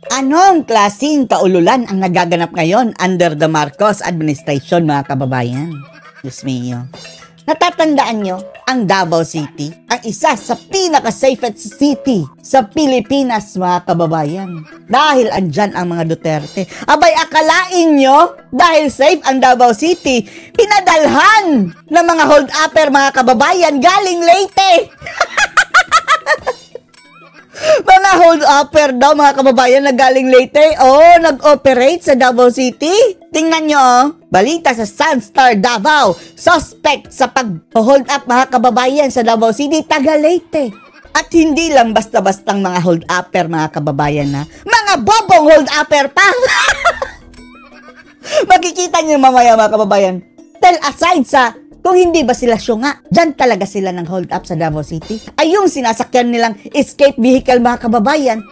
Anong klaseng kaululan ang nagaganap ngayon under the Marcos administration, mga kababayan? Diyos mio. Natatandaan nyo, ang Davao City, ang isa sa pinaka-safest city sa Pilipinas, mga kababayan. Dahil andyan ang mga Duterte. Abay, akalain nyo, dahil safe ang Davao City, pinadalhan ng mga hold-upper, mga kababayan, galing Leyte. Mga hold-upper daw, mga kababayan, na galing Leyte, nag-operate sa Davao City. Tingnan nyo, balita sa Sunstar Davao, suspect sa pag-hold up, mga kababayan, sa Davao City, taga Leyte. At hindi lang basta-bastang mga hold-upper, mga kababayan, na mga bobong hold-upper pa. Makikita nyo mamaya, mga kababayan. Tell aside sa kung hindi ba sila syunga, dyan talaga sila ng hold up sa Davao City. Ay yung sinasakyan nilang escape vehicle, mga kababayan,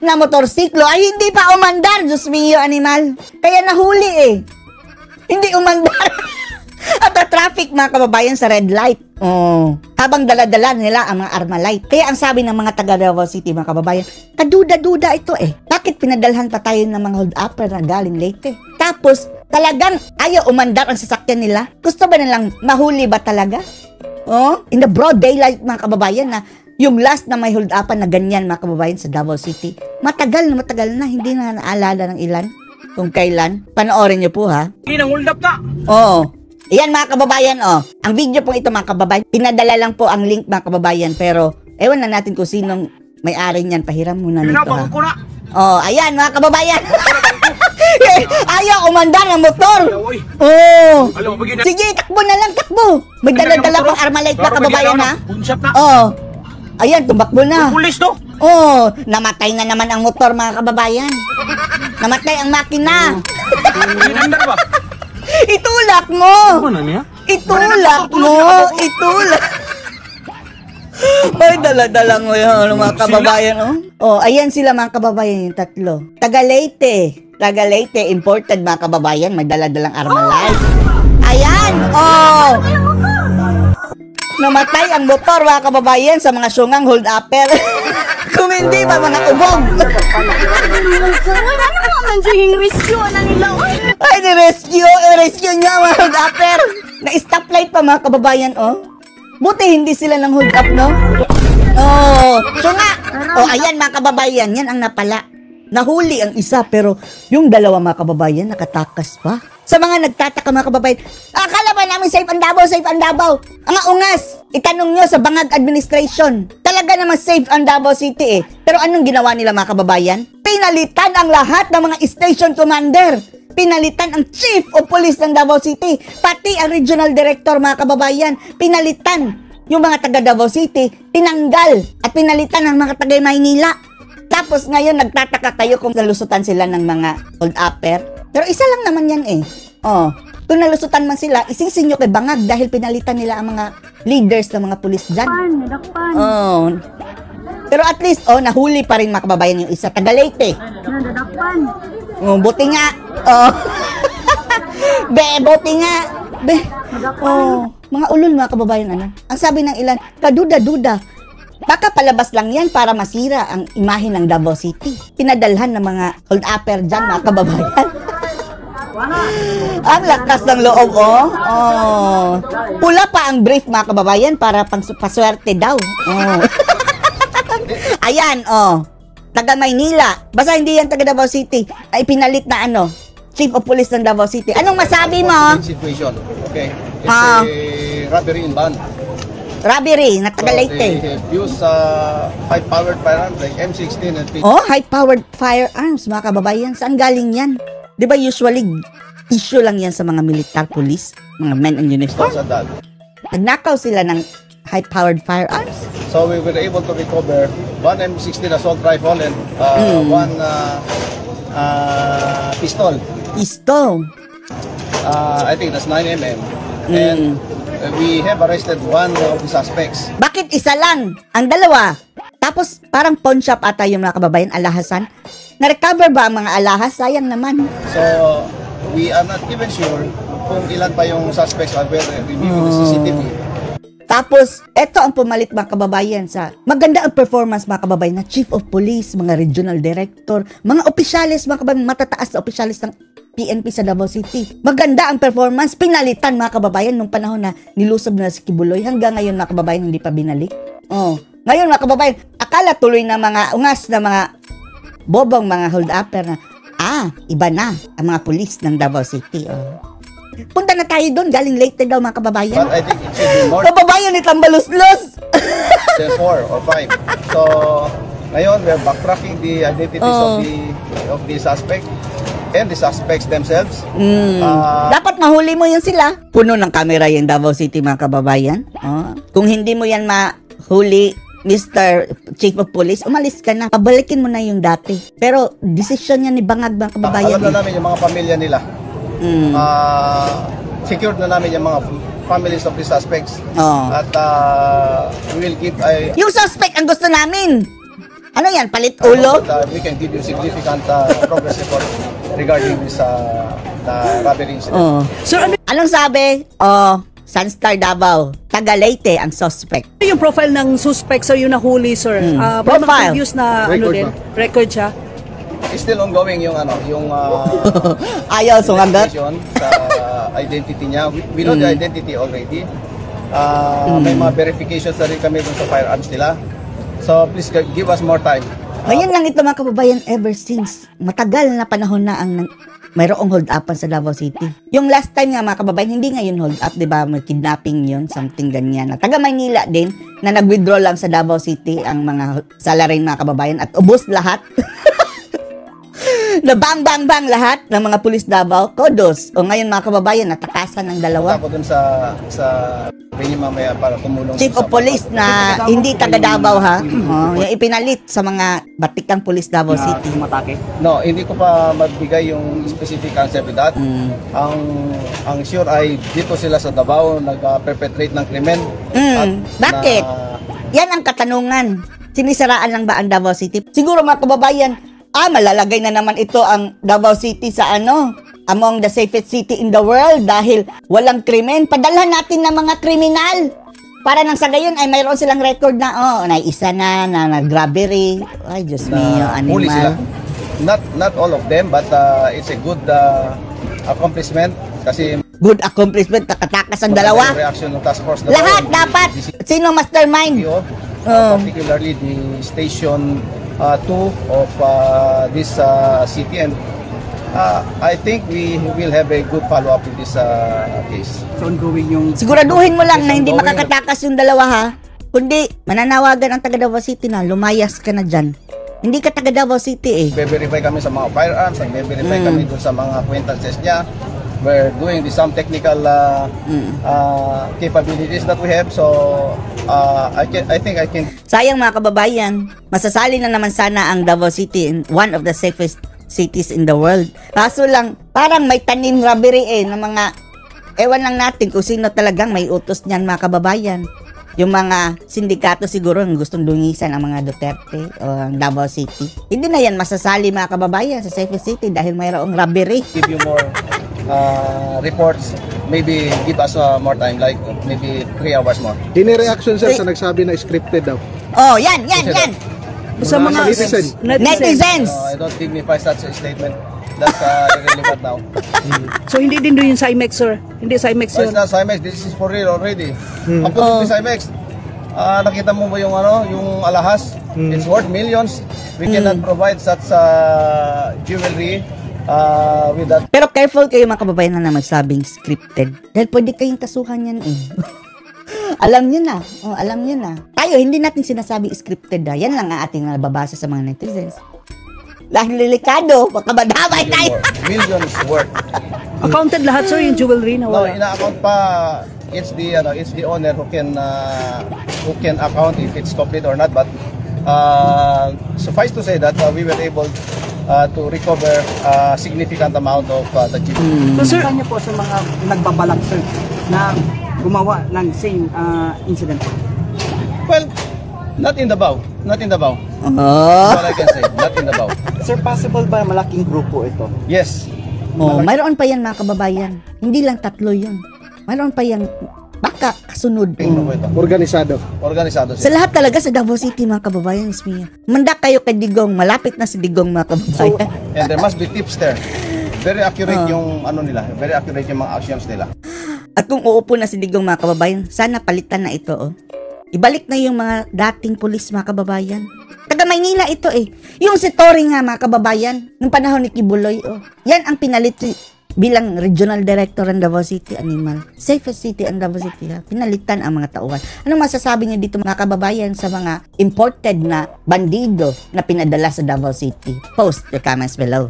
na motorsiklo, ay hindi pa umandar, Diyos mio, animal. Kaya nahuli eh. Hindi umandar. At traffic, mga kababayan, sa red light. Habang dala-dala nila ang mga Armalite. Kaya ang sabi ng mga taga Davao City, mga kababayan, kaduda-duda ito eh. Bakit pinadalhan pa tayo ng mga hold-upper na galing Leyte? Tapos, talagang ayaw umandar ang sasakyan nila? Gusto ba nilang mahuli ba talaga? In the broad daylight, mga kababayan, na yung last na may hold-upper na ganyan, mga kababayan, sa Davao City. Matagal na, hindi na naalala ng ilan. Kung kailan. Panoorin niyo po, ha? Hindi nang hold up na. Iyan, mga kababayan, ang video pong ito, mga kababayan, pinadala lang po ang link, mga kababayan, pero ewan na natin kung sinong may-ari niyan. Pahiram muna nito, ha? Ayan, mga kababayan. Ayaw umandar ng motor. Sige, takbo na lang, takbo. May dala-dala pang Armalite, mga kababayan, ha? Ayan, tumakbo na. Pulis, no? Namatay na naman ang motor, mga kababayan. Namatay ang makina. Inandar ba? Itulak mo! Itulak mo! Itulak! Ay, dala-dala mo yun, mga kababayan, ayan sila, mga kababayan, yung tatlo. Taga Leyte, imported, mga kababayan, may dala-dalang Armalite. Ayan, namatay ang motor, mga kababayan, sa mga syungang hold-upper. Kung hindi ba, mga ubog. Ay, rescue niya, mga hold-upper. Na-stoplight pa, mga kababayan, Buti hindi sila ng hold up, no? Syunga. Ayan, mga kababayan, yan ang napala. Nahuli ang isa, pero yung dalawa, mga kababayan, nakatakas pa. Sa mga nagtataka, mga kababayan, akala ba namin safe ang Davao? Ang ungas, itanong nyo sa Bangag Administration. Talaga naman safe ang Davao City eh. Pero anong ginawa nila, mga kababayan? Pinalitan ang lahat ng mga station commander. Pinalitan ang Chief of Police ng Davao City. Pati ang Regional Director, mga kababayan. Pinalitan yung mga taga Davao City. Tinanggal at pinalitan ang mga taga Maynila. Tapos ngayon nagtataka kayo kung nalusutan sila ng mga hold-upper. Pero isa lang naman yan eh. Kung nalusutan man sila, isising nyo kay Bangag dahil pinalitan nila ang mga leaders ng mga pulis dyan. Pero at least, nahuli pa rin, mga kababayan, yung isa. Taga Leyte. Buti nga. Buti nga. Mga ulol, mga kababayan, ang sabi ng ilan, kaduda-duda. Baka palabas lang yan para masira ang imahe ng Davao City. Pinadalhan ng mga hold-upper dyan, mga kababayan. Ang lakas ng loob, Pula pa ang brief, mga kababayan, para paswerte daw. Ayan, taga Maynila. Basta hindi yan taga Davao City. Ay pinalit na Chief of Police ng Davao City. Anong masabi mo? Situation. Okay. It's a robbery in band. Robbery, na taga Leyte. They use high-powered firearms like M16 and P. High-powered firearms, mga kababayan. Saan galing yan? Di ba usually, issue lang yan sa mga militar police, mga men in uniform? Nagnakaw sila ng high-powered firearms. So we were able to recover one M16 assault rifle and one pistol. I think that's 9mm. And we have arrested one of the suspects. Bakit isa lang? Ang dalawa. Tapos parang pawn shop ata yung mga kababayan, alhasan. Na-recover ba ang mga alahas? Sayang naman. So we are not even sure kung ilan pa yung suspects are reviewing the CCTV. Tapos, eto ang pumalit mga kababayan sa maganda ang performance mga kababayan na Chief of Police, mga Regional Director, mga opisyalis, mga kababayan, matataas na opisyalis ng PNP sa Davao City. Maganda ang performance, pinalitan mga kababayan nung panahon na nilusob na si Kibuloy. Hanggang ngayon mga kababayan, hindi pa binalik. Oh. Ngayon mga kababayan, akala tuloy na mga ungas na mga bobong mga hold-upper na, iba na ang mga pulis ng Davao City. Oh. Punta na tayo doon, galing late daw mga kababayan. But I think it should be more Kababayan, itang balos-los. than 4 or 5. So, ngayon, we're backtracking the identities of the suspect and the suspects themselves. Dapat mahuli mo yun sila. Puno ng kamera yung Davao City mga kababayan. Oh. Kung hindi mo yan mahuli, Mr. Chief of Police, umalis ka na. Pabalikin mo na yung dati. Pero, desisyon yan ni Bangag mga kababayan. Alam na namin yung mga pamilya nila. Secured na namin yung mga families of the suspects. At we will keep Yung suspect ang gusto namin. Ano yan? Palit ulo? we can give you significant progress report regarding this the robbery incident. Sir, ano Anong sabi? Sunstar Davao. Taga Leyte ang suspect. yung profile ng suspect sir yung nahuli, sir? May mga Profile. previous na Record din? ba? Record siya? It's still ongoing yung Ayaw, sumagat. investigation sa identity niya. We know the identity already. May mga verifications na rin kami dun sa firearms nila. So please give us more time. Ngayon lang ito mga kababayan ever since. Matagal na panahon na ang mayroong hold-upan sa Davao City. Yung last time nga mga kababayan, hindi ngayon hold-up, di ba? May kidnapping yun, something ganyan. Taga Maynila din, na nag-withdraw lang sa Davao City ang mga salarin mga kababayan at ubos lahat. Na bang bang bang lahat ng mga pulis Davao, kodos. O ngayon mga kababayan, natakasan ng dalawa. Ako dun sa Benny mamaya para tumulong Chief sa of Police na hindi taga Davao ha. Yung ipinalit sa mga batikang pulis Davao City. No, hindi ko pa magbigay yung specific answer to that. Ang sure ay dito sila sa Davao nag-perpetrate ng krimen. Bakit? Yan ang katanungan. Sinisiraan lang ba ang Davao City? Siguro mga kababayan, malalagay na naman ito ang Davao City sa among the safest city in the world dahil walang krimen. Padalhan natin ng mga kriminal. Para nang sa gayon ay mayroon silang record na, naisa na nag-robbery. Ay, Diyos mio, huli sila. animal. Not all of them, but it's a good accomplishment kasi Good accomplishment, nakatakas ang dalawa. reaction ng task force Lahat dapat. Sino mastermind? Particularly the station 2 of this city, and I think we will have a good follow-up in this case. So, ongoing yung... Siguraduhin mo lang na hindi makakatakas yung dalawa ha. Kundi, mananawagan ang taga Davao City na lumayas ka na dyan. Hindi ka taga Davao City eh. Nagbe-verify kami sa mga firearms, nagbe-verify kami dun sa mga acquaintances niya. We're doing some technical capabilities that we have. So, I think I can... Sayang mga kababayan, masasali na naman sana ang Davao City in one of the safest cities in the world. Kaso lang, parang may tanim robbery ng mga, ewan lang natin kung sino talagang may utos niyan mga kababayan. Yung mga sindikato siguro ang gustong dungisan ang mga Duterte o ang Davao City. Hindi na yan masasali mga kababayan sa safest city dahil mayroong robbery. give you more reports. Maybe give us more time, like maybe 3 hours more. Dini-reaction sir sa nagsabi na scripted daw. Yan. Sa mga Netizens. I don't dignify such a statement. That's irrelevant now. So hindi din doon yung Cymex, sir? Hindi Cymex So yun? it's not Cymex, this is for real already. Ako to Cymex, nakita mo ba yung yung alahas? It's worth millions. We cannot provide such jewelry with that. Pero careful kayo mga kababayan na magsabing scripted. Dahil pwede kayong kasuhan yan eh. Alam nyo na. Alam nyo na. Tayo, hindi natin sinasabi scripted ha. Yan lang ang ating nababasa sa mga netizens. Dahil delikado, baka madamay tayo. Millions worth. Accounted lahat, sir, yung jewelry na No, wala? ina-account pa. It's the owner who can account if it's complete or not. But suffice to say that we were able to recover a significant amount of the jewelry. So, sir, niyo po sa mga nagbabalak, sir, na gumawa ng same incident? Well, not in Davao. Not in Davao. Oh. That's all I can say. Not in Davao. Sir, possible ba malaking grupo ito? Yes. Mayroon pa yan mga kababayan. Hindi lang 3 yun. Mayroon pa yan. Baka sunod. Tingnan ko ito. Organisado. Organisado Sa sila. lahat talaga sa Davao City, mga kababayan, Ismia. Manda kayo kay Digong, malapit na si Digong, mga kababayan. And there must be tips there. Very accurate yung ano nila, very accurate yung mga actions nila. At kung uupo na si Digong, mga kababayan, sana palitan na ito, oh. Ibalik na yung mga dating pulis, mga kababayan. Taga Maynila ito eh. Yung si Tory nga, mga kababayan, nung panahon ni Kibuloy, oh. Yan ang pinalit bilang regional director ng Davao City Animal. Safest city ang Davao City, ha? Pinalitan ang mga tauhan. Anong masasabi niyo dito, mga kababayan, sa mga imported na bandido na pinadala sa Davao City? Post your comments below.